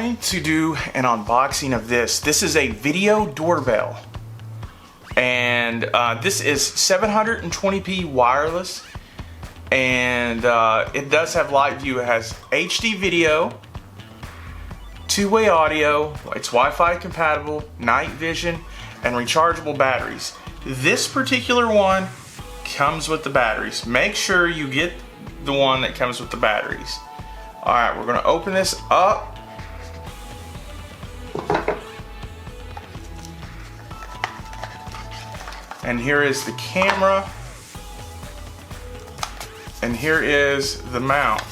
wanting to do an unboxing of this. This is a video doorbell, and this is 720p wireless, and it does have live view. It has HD video, two-way audio, it's Wi-Fi compatible, night vision, and rechargeable batteries. This particular one comes with the batteries. Make sure you get the one that comes with the batteries. Alright, we're gonna open this up. And here is the camera. And here is the mount.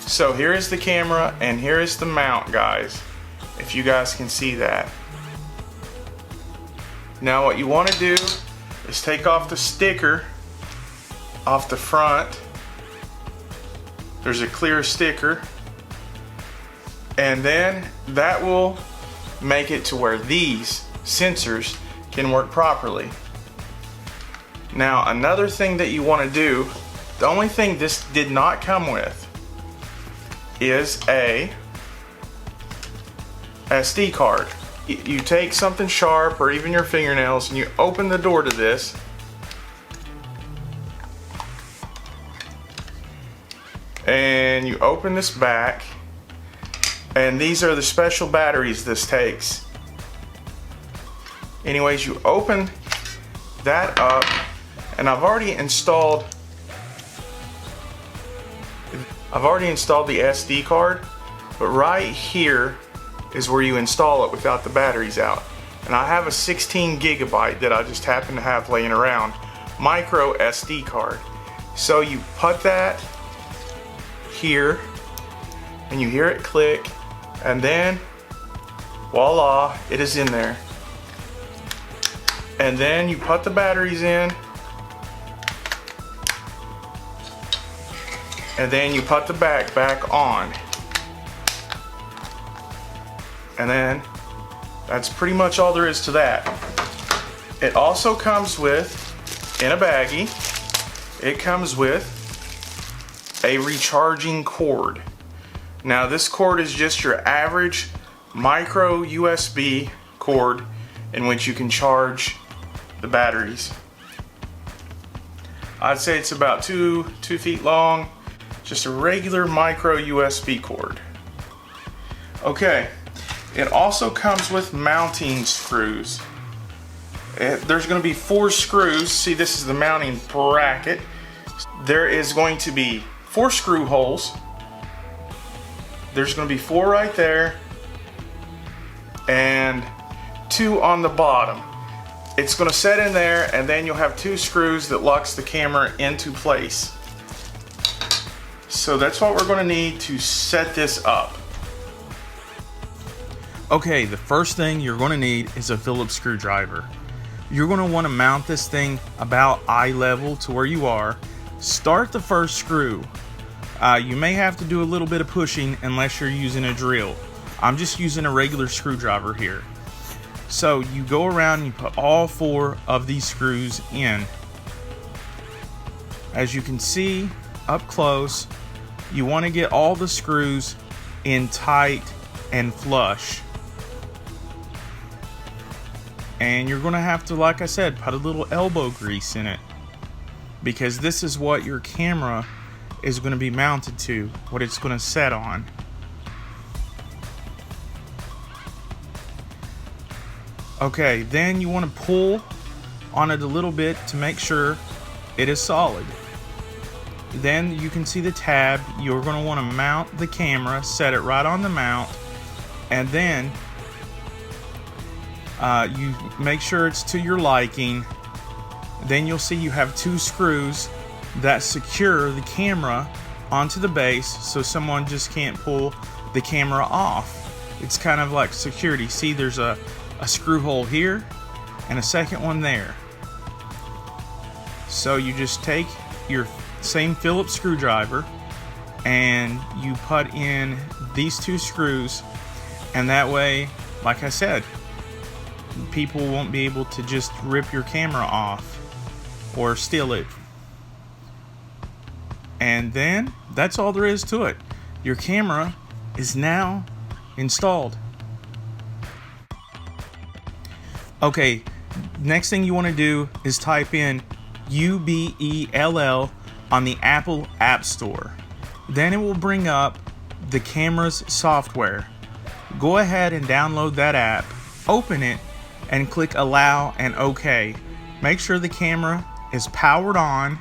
So here is the camera and here is the mount, guys. If you guys can see that. Now what you want to do is take off the sticker off the front. There's a clear sticker, and then that will make it to where these sensors can work properly. Now another thing that you want to do, the only thing this did not come with is a SD card. You take something sharp or even your fingernails and you open the door to this. And you open this back, and these are the special batteries this takes. Anyways, you open that up, and I've already installed the SD card, but right here is where you install it without the batteries out. And I have a 16 gigabyte that I just happen to have laying around, micro SD card. So you put that here, and you hear it click, and then voila, it is in there. And then you put the batteries in, and then you put the back on. And then that's pretty much all there is to that. It also comes with, in a baggie, it comes with a recharging cord. Now this cord is just your average micro USB cord in which you can charge the batteries. I'd say it's about two feet long, just a regular micro USB cord. Okay, it also comes with mounting screws. There's going to be 4 screws. See, this is the mounting bracket. There is going to be 4 screw holes. There's going to be 4 right there and 2 on the bottom. It's going to set in there, and then you'll have 2 screws that locks the camera into place. So that's what we're going to need to set this up. Okay, the first thing you're going to need is a Phillips screwdriver. You're going to want to mount this thing about eye level to where you are. Start the first screw. You may have to do a little bit of pushing unless you're using a drill. I'm just using a regular screwdriver here. So you go around and you put all 4 of these screws in. As you can see up close, you want to get all the screws in tight and flush. And you're going to have to, like I said, put a little elbow grease in it, because this is what your camera is going to be mounted to, what it's going to set on. Okay, then you want to pull on it a little bit to make sure it is solid. Then you can see the tab. You're going to want to mount the camera, set it right on the mount, and then you make sure it's to your liking. Then you'll see you have 2 screws that secure the camera onto the base, so someone just can't pull the camera off. It's kind of like security. See, there's a screw hole here and a second one there. So you just take your same Phillips screwdriver and you put in these 2 screws, and that way, like I said, people won't be able to just rip your camera off or steal it. And then that's all there is to it. Your camera is now installed. Okay, next thing you want to do is type in UBELL on the Apple App Store. Then it will bring up the camera's software. Go ahead and download that app, open it, and click allow and OK. Make sure the camera is powered on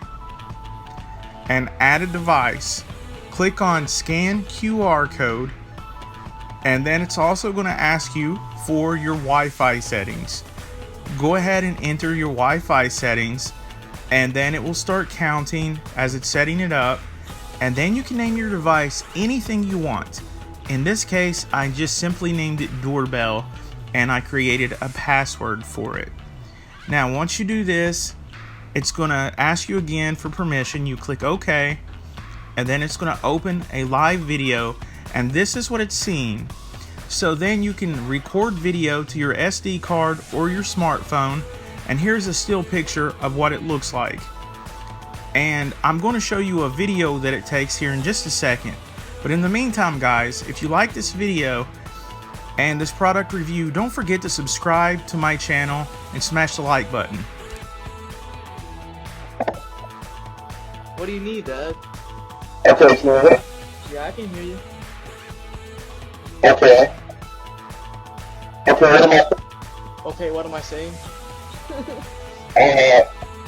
and add a device. Click on scan QR code, and then it's also going to ask you for your Wi-Fi settings. Go ahead and enter your Wi-Fi settings, and then it will start counting as it's setting it up, and then you can name your device anything you want. In this case, I just simply named it Doorbell, and I created a password for it. Now once you do this, it's going to ask you again for permission. You click OK, and then it's going to open a live video, and this is what it's seeing. So then you can record video to your SD card or your smartphone, and here's a still picture of what it looks like. And I'm going to show you a video that it takes here in just a second. But in the meantime, guys, if you like this video and this product review, don't forget to subscribe to my channel and smash the like button. What do you need, Dad? Okay, can you hear me? Yeah, I can hear you. Okay. Okay, what am I saying? Okay, what am I saying?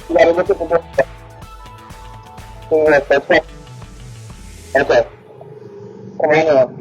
You gotta look at the book. Okay. Come on.